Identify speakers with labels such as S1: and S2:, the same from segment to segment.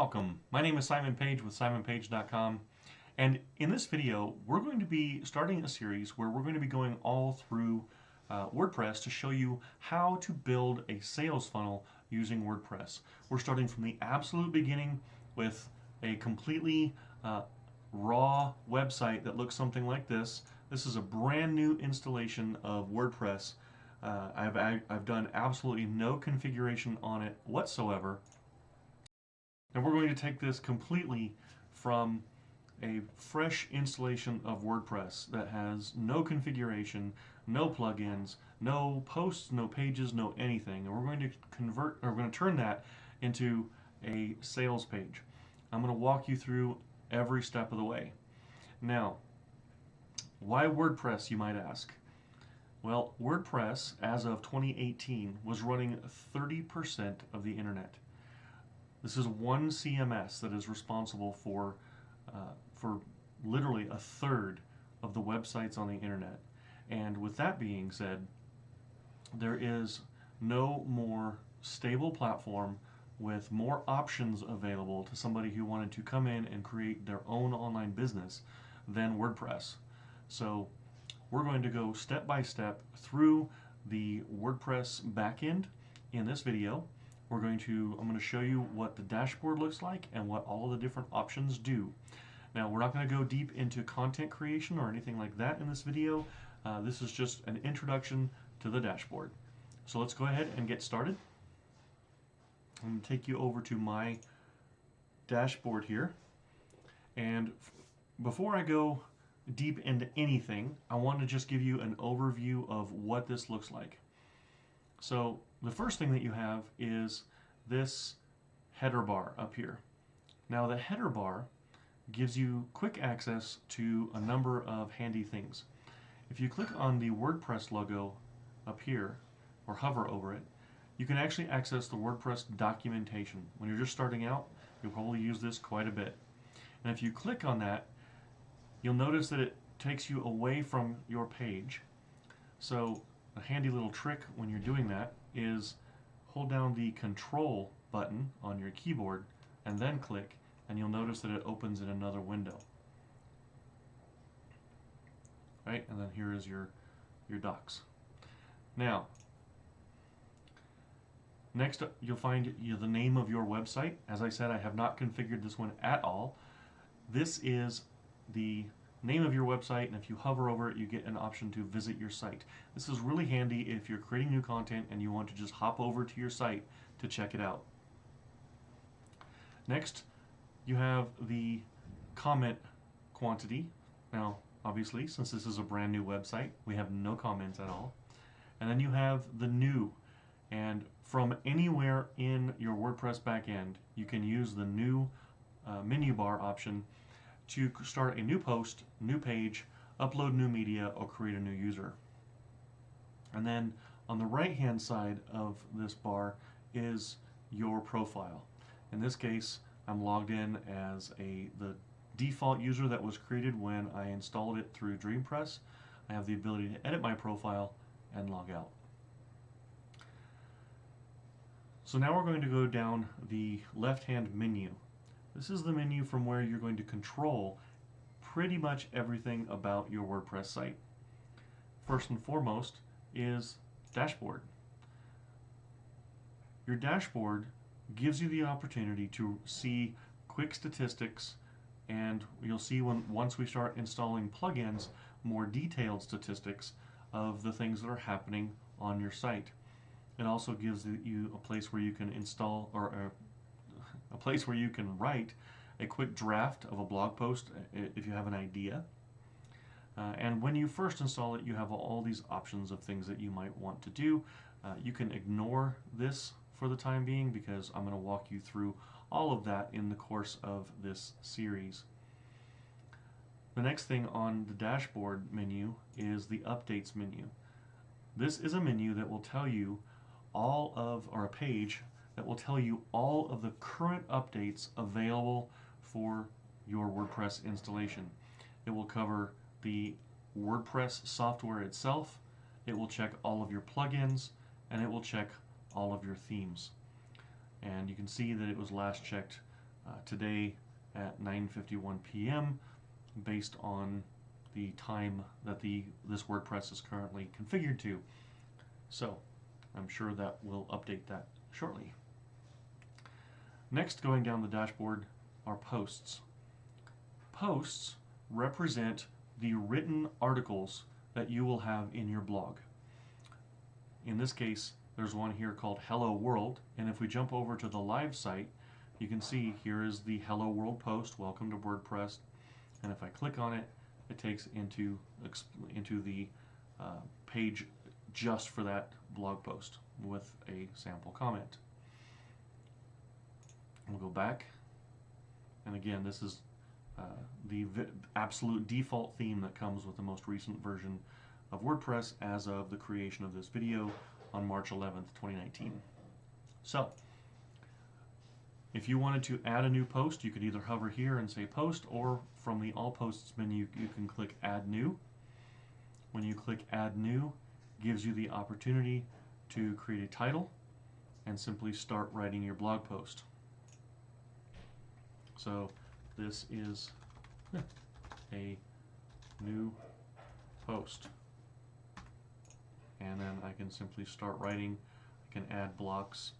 S1: welcome. My name is Simon Page with simonpage.com, and in this video we're going to be starting a series where we're going to be going all through WordPress to show you how to build a sales funnel using WordPress. We're starting from the absolute beginning with a completely raw website that looks something like this. This is a brand new installation of WordPress. I've done absolutely no configuration on it whatsoever. And we're going to take this completely from a fresh installation of WordPress that has no configuration, no plugins, no posts, no pages, no anything. And we're going to turn that into a sales page. I'm going to walk you through every step of the way. Now, why WordPress, you might ask? Well, WordPress, as of 2018, was running 30% of the internet. This is one CMS that is responsible for literally a third of the websites on the internet. And with that being said, there is no more stable platform with more options available to somebody who wanted to come in and create their own online business than WordPress. So we're going to go step by step through the WordPress backend in this video. I'm going to show you what the dashboard looks like and what all of the different options do. Now, we're not going to go deep into content creation or anything like that in this video. This is just an introduction to the dashboard. So let's go ahead and get started. I'm going to take you over to my dashboard here. And before I go deep into anything, I want to just give you an overview of what this looks like. So the first thing that you have is this header bar up here. Now the header bar gives you quick access to a number of handy things. If you click on the WordPress logo up here or hover over it, you can actually access the WordPress documentation. When you're just starting out, you'll probably use this quite a bit. And if you click on that, you'll notice that it takes you away from your page. So a handy little trick when you're doing that is hold down the Control button on your keyboard and then click, and you'll notice that it opens in another window. Right? And then here is your docs. Now, next up, you'll find the name of your website. As I said, I have not configured this one at all. This is the name of your website, and if you hover over it, you get an option to visit your site. This is really handy if you're creating new content and you want to just hop over to your site to check it out. Next, you have the comment quantity. Now, obviously, since this is a brand new website, we have no comments at all. And then you have the new, and from anywhere in your WordPress backend, you can use the new menu bar option to start a new post, new page, upload new media, or create a new user. And then on the right hand side of this bar is your profile. In this case, I'm logged in as the default user that was created when I installed it through Wordpress. I have the ability to edit my profile and log out. So now we're going to go down the left-hand menu. This is the menu from where you're going to control pretty much everything about your WordPress site. First and foremost is Dashboard. Your dashboard gives you the opportunity to see quick statistics, and you'll see once we start installing plugins, more detailed statistics of the things that are happening on your site. It also gives you a place where you can install, or a place where you can write a quick draft of a blog post if you have an idea. And when you first install it, you have all these options of things that you might want to do. You can ignore this for the time being because I'm going to walk you through all of that in the course of this series. The next thing on the dashboard menu is the updates menu. This is a menu that will tell you or a page that will tell you all of the current updates available for your WordPress installation. It will cover the WordPress software itself, it will check all of your plugins, and it will check all of your themes. And you can see that it was last checked today at 9:51 p.m. based on the time that this WordPress is currently configured to. So I'm sure that will update that shortly. Next, going down the dashboard, are posts. Posts represent the written articles that you will have in your blog. In this case, there's one here called Hello World, and if we jump over to the live site, you can see here is the Hello World post, welcome to WordPress, and if I click on it, it takes into the page just for that blog post with a sample comment. We'll go back, and again, this is the absolute default theme that comes with the most recent version of WordPress as of the creation of this video on March 11th, 2019. So, if you wanted to add a new post, you could either hover here and say post, or from the all posts menu, you can click add new. When you click add new, it gives you the opportunity to create a title and simply start writing your blog post. So this is a new post. And then I can simply start writing. I can add blocks.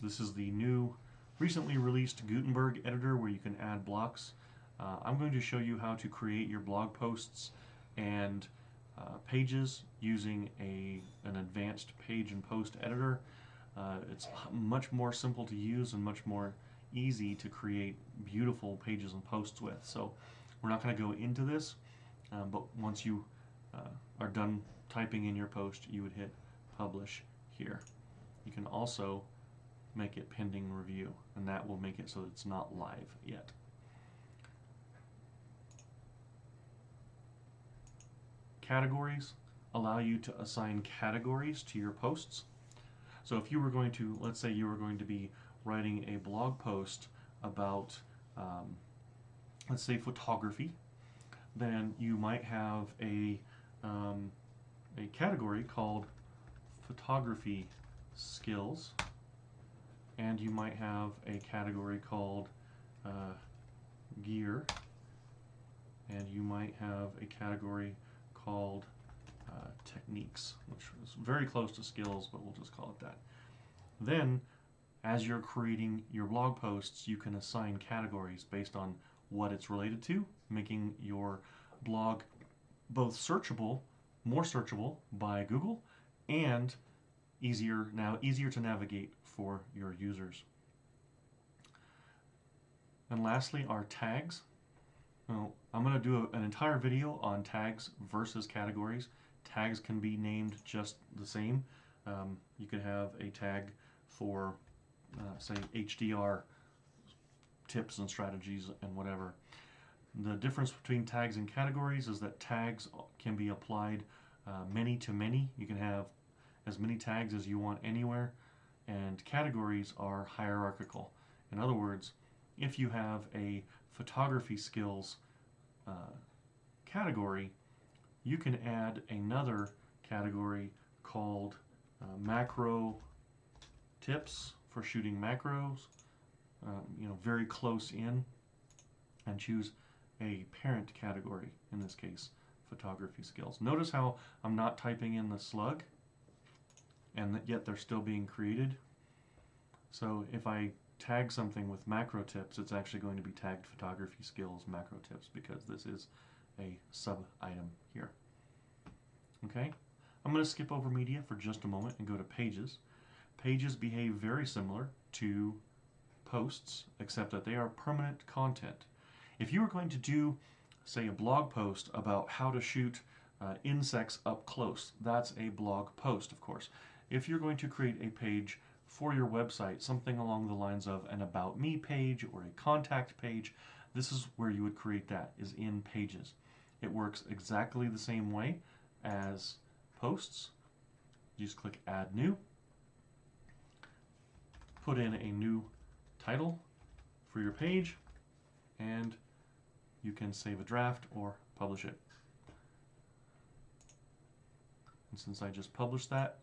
S1: This is the new, recently released Gutenberg editor where you can add blocks. I'm going to show you how to create your blog posts and pages using an advanced page and post editor. It's much more simple to use and much more easy to create beautiful pages and posts with. So we're not going to go into this, but once you are done typing in your post, you would hit publish here. You can also make it pending review, and that will make it so it's not live yet. Categories allow you to assign categories to your posts. So if you were going to, let's say you were going to be writing a blog post about, let's say, photography, then you might have a category called photography skills, and you might have a category called gear, and you might have a category called techniques, which is very close to skills, but we'll just call it that. Then, as you're creating your blog posts, you can assign categories based on what it's related to, making your blog both searchable, more searchable by Google, and easier to navigate for your users. And lastly, are tags. Well, I'm going to do an entire video on tags versus categories. Tags can be named just the same. You could have a tag for, say, HDR tips and strategies and whatever. The difference between tags and categories is that tags can be applied many to many. You can have as many tags as you want anywhere, and categories are hierarchical. In other words, if you have a photography skills category, you can add another category called macro tips for shooting macros, very close in, and choose a parent category, in this case, photography skills. Notice how I'm not typing in the slug, and yet they're still being created. So if I tag something with macro tips, it's actually going to be tagged photography skills macro tips, because this is a sub item here. Okay, I'm going to skip over media for just a moment and go to pages. Pages behave very similar to posts, except that they are permanent content. If you were going to do, say, a blog post about how to shoot insects up close, that's a blog post, of course. If you're going to create a page for your website, something along the lines of an About Me page or a contact page, this is where you would create that, is in Pages. It works exactly the same way as posts. You just click Add New, put in a new title for your page, and you can save a draft or publish it. And since I just published that,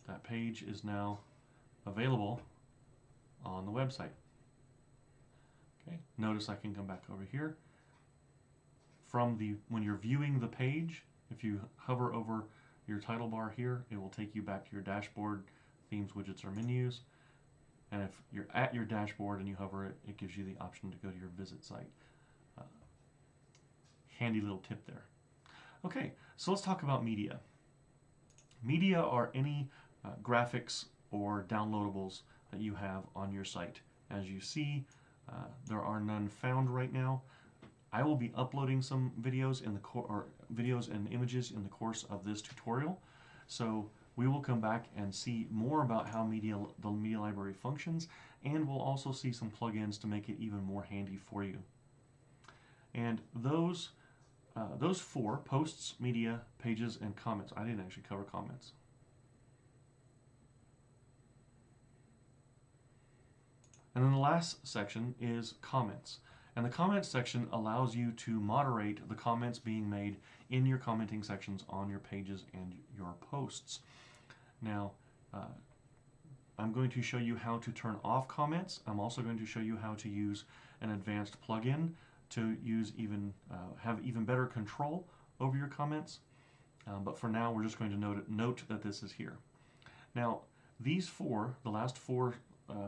S1: that page is now available on the website. Okay, notice I can come back over here. When you're viewing the page, if you hover over your title bar here, it will take you back to your dashboard, themes, widgets, or menus. And if you're at your dashboard and you hover it, it gives you the option to go to your visit site. Handy little tip there. Okay, so let's talk about media. Media are any graphics or downloadables that you have on your site. As you see, there are none found right now. I will be uploading some videos videos and images in the course of this tutorial. So we will come back and see more about how the media library functions, and we'll also see some plugins to make it even more handy for you. And those four: posts, media, pages, and comments. I didn't actually cover comments. And then the last section is comments. And the comments section allows you to moderate the comments being made in your commenting sections on your pages and your posts. Now, I'm going to show you how to turn off comments. I'm also going to show you how to use an advanced plugin to have even better control over your comments. But for now, we're just going to note that this is here. Now, the last four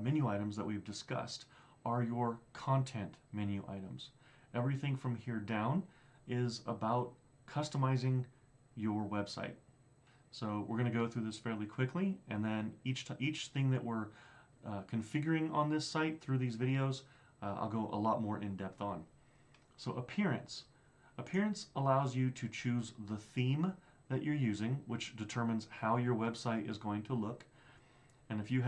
S1: menu items that we've discussed are your content menu items. Everything from here down is about customizing your website. So we're going to go through this fairly quickly, and then each thing that we're configuring on this site through these videos, I'll go a lot more in depth on. So appearance. Appearance allows you to choose the theme that you're using, which determines how your website is going to look. And if you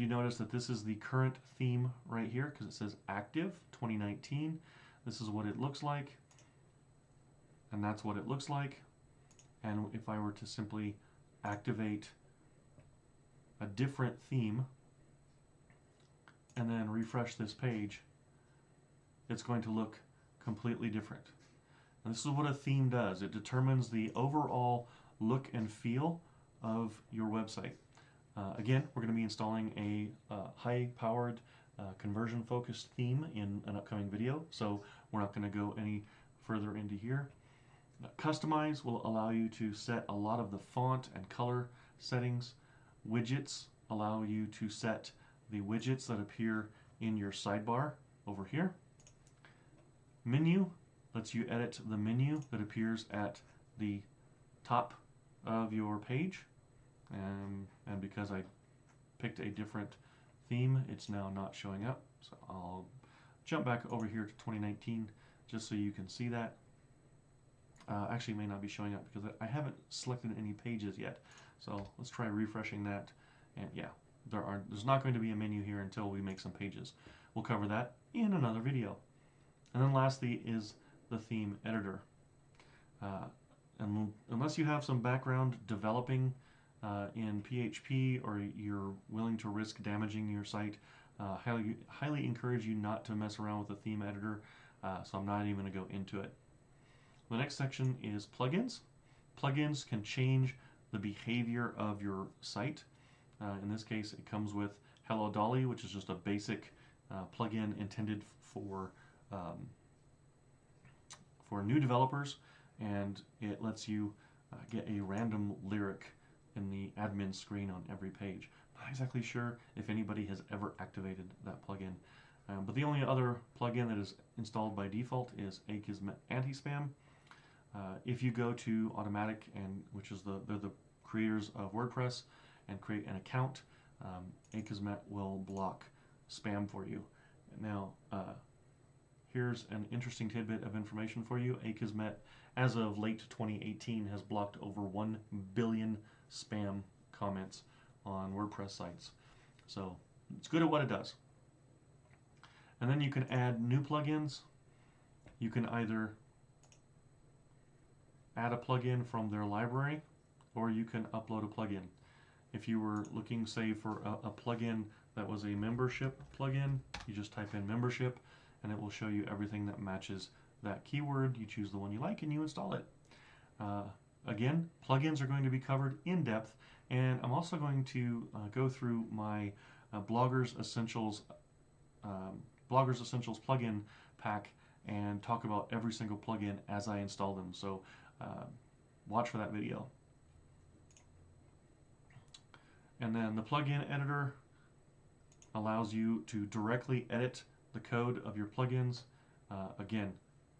S1: notice that this is the current theme right here, because it says active 2019, this is what it looks like, and that's what it looks like. And if I were to simply activate a different theme and then refresh this page, it's going to look completely different. And this is what a theme does. It determines the overall look and feel of your website. Again, we're going to be installing a high-powered, conversion-focused theme in an upcoming video, so we're not going to go any further into here. Customize will allow you to set a lot of the font and color settings. Widgets allow you to set the widgets that appear in your sidebar over here. Menu lets you edit the menu that appears at the top of your page. And because I picked a different theme, it's now not showing up. So I'll jump back over here to 2019 just so you can see that. Actually, it may not be showing up because I haven't selected any pages yet. So let's try refreshing that. And yeah, there's not going to be a menu here until we make some pages. We'll cover that in another video. And then lastly is the theme editor. And unless you have some background developing in PHP, or you're willing to risk damaging your site, highly encourage you not to mess around with the theme editor, so I'm not even going to go into it. The next section is plugins. Plugins can change the behavior of your site. In this case, it comes with Hello Dolly, which is just a basic plugin intended for new developers, and it lets you get a random lyric in the admin screen on every page. Not exactly sure if anybody has ever activated that plugin. But the only other plugin that is installed by default is Akismet Anti-Spam. If you go to Automatic, which is they're the creators of WordPress, and create an account, Akismet will block spam for you. Now, here's an interesting tidbit of information for you. Akismet, as of late 2018, has blocked over 1 billion spam comments on WordPress sites. So it's good at what it does. And then you can add new plugins. You can either add a plugin from their library, or you can upload a plugin. If you were looking, say, for a plugin that was a membership plugin, you just type in membership, and it will show you everything that matches that keyword. You choose the one you like, and you install it. Again, plugins are going to be covered in depth, and I'm also going to go through my Bloggers Essentials Bloggers Essentials plugin pack and talk about every single plugin as I install them. So watch for that video. And then the plugin editor allows you to directly edit the code of your plugins. Again,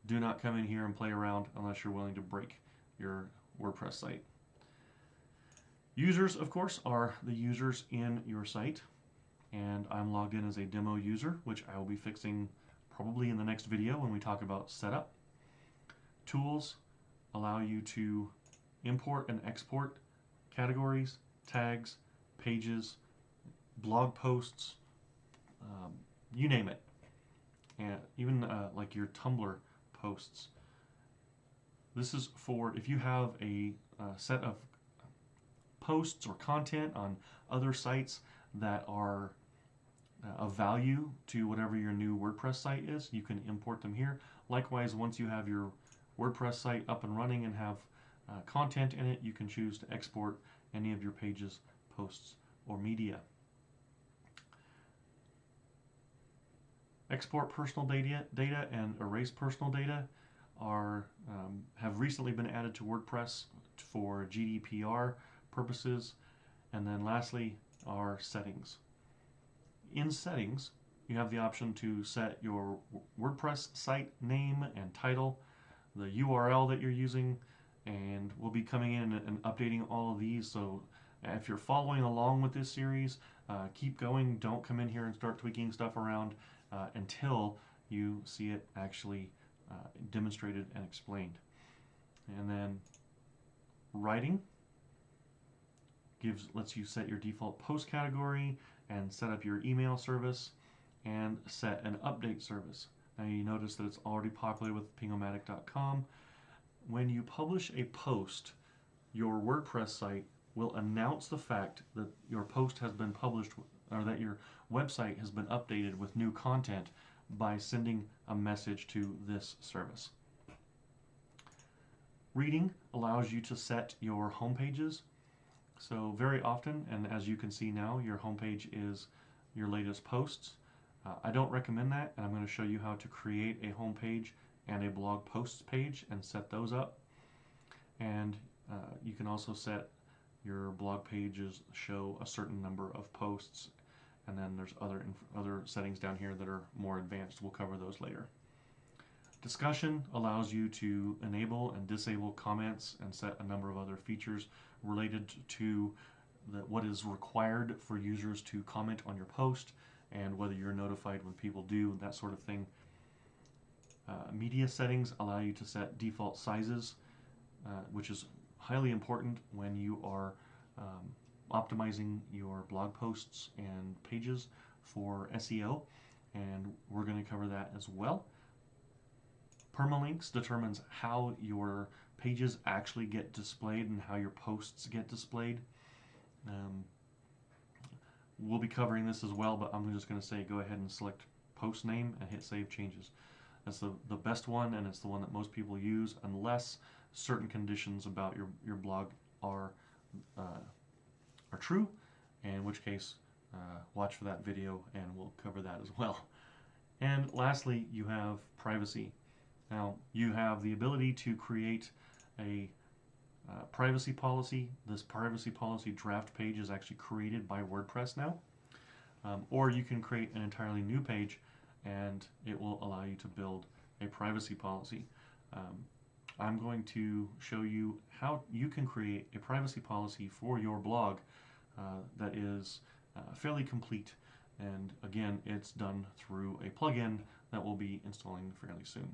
S1: do not come in here and play around unless you're willing to break your WordPress site. Users, of course, are the users in your site. And I'm logged in as a demo user, which I will be fixing probably in the next video when we talk about setup. Tools allow you to import and export categories, tags, pages, blog posts, you name it. And even like your Tumblr posts. This is for if you have a set of posts or content on other sites that are of value to whatever your new WordPress site is, you can import them here. Likewise, once you have your WordPress site up and running and have content in it, you can choose to export any of your pages, posts, or media. Export personal data and erase personal data have recently been added to WordPress for GDPR purposes. And then lastly are settings. In settings, you have the option to set your WordPress site name and title, the URL that you're using, and we'll be coming in and updating all of these. So if you're following along with this series, keep going. Don't come in here and start tweaking stuff around until you see it actually demonstrated and explained. And then writing lets you set your default post category and set up your email service and set an update service. Now you notice that it's already populated with pingomatic.com. When you publish a post, your WordPress site will announce the fact that your post has been published or that your website has been updated with new content by sending a message to this service. Reading allows you to set your home pages. So very often, and as you can see now, your homepage is your latest posts. I don't recommend that, and I'm going to show you how to create a homepage and a blog posts page and set those up. And you can also set your blog pages show a certain number of posts, and then there's other settings down here that are more advanced. We'll cover those later. Discussion allows you to enable and disable comments and set a number of other features related to what is required for users to comment on your post and whether you're notified when people do, that sort of thing. Media settings allow you to set default sizes, which is highly important when you are optimizing your blog posts and pages for SEO, and we're going to cover that as well. Permalinks determines how your pages actually get displayed and how your posts get displayed. We'll be covering this as well, but I'm just going to say go ahead and select post name and hit save changes. That's the best one, and it's the one that most people use unless certain conditions about your blog are true, in which case watch for that video and we'll cover that as well. And lastly, you have privacy. Now, you have the ability to create a privacy policy. This privacy policy draft page is actually created by WordPress now. Or you can create an entirely new page and it will allow you to build a privacy policy. I'm going to show you how you can create a privacy policy for your blog that is fairly complete. And again, it's done through a plugin that we'll be installing fairly soon.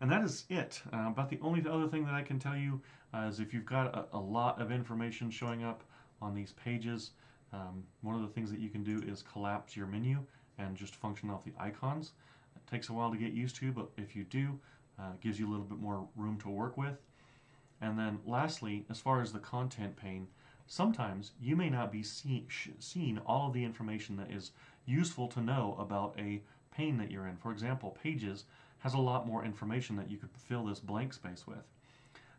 S1: And that is it. About the only other thing that I can tell you is if you've got a lot of information showing up on these pages, one of the things that you can do is collapse your menu and just function off the icons. It takes a while to get used to, but if you do, it gives you a little bit more room to work with. And then lastly, as far as the content pane, sometimes you may not be seeing all of the information that is useful to know about a pane that you're in. For example, Pages has a lot more information that you could fill this blank space with.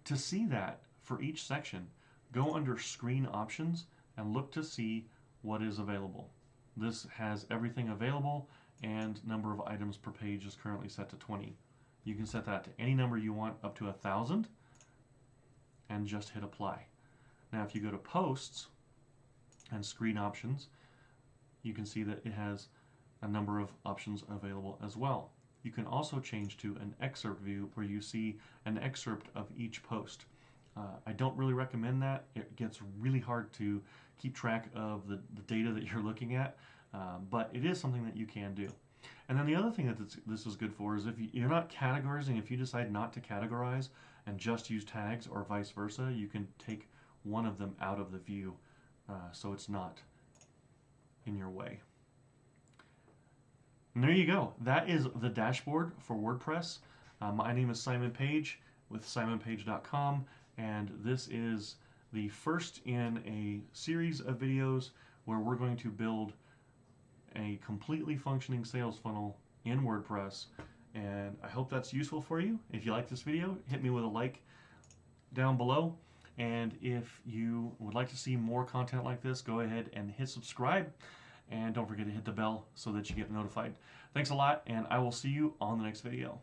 S1: To see that for each section, go under Screen Options and look to see what is available. This has everything available, and number of items per page is currently set to 20. You can set that to any number you want, up to 1,000, and just hit apply. Now if you go to posts and screen options, you can see that it has a number of options available as well. You can also change to an excerpt view where you see an excerpt of each post. I don't really recommend that. It gets really hard to keep track of the data that you're looking at, but it is something that you can do. And then the other thing that this is good for is if you're not categorizing, if you decide not to categorize and just use tags or vice versa, you can take one of them out of the view so it's not in your way. And there you go. That is the dashboard for WordPress. My name is Simon Page with simonpage.com, and this is the first in a series of videos where we're going to build a completely functioning sales funnel in WordPress, and I hope that's useful for you. If you like this video, hit me with a like down below, and if you would like to see more content like this, go ahead and hit subscribe, and don't forget to hit the bell so that you get notified. Thanks a lot, and I will see you on the next video.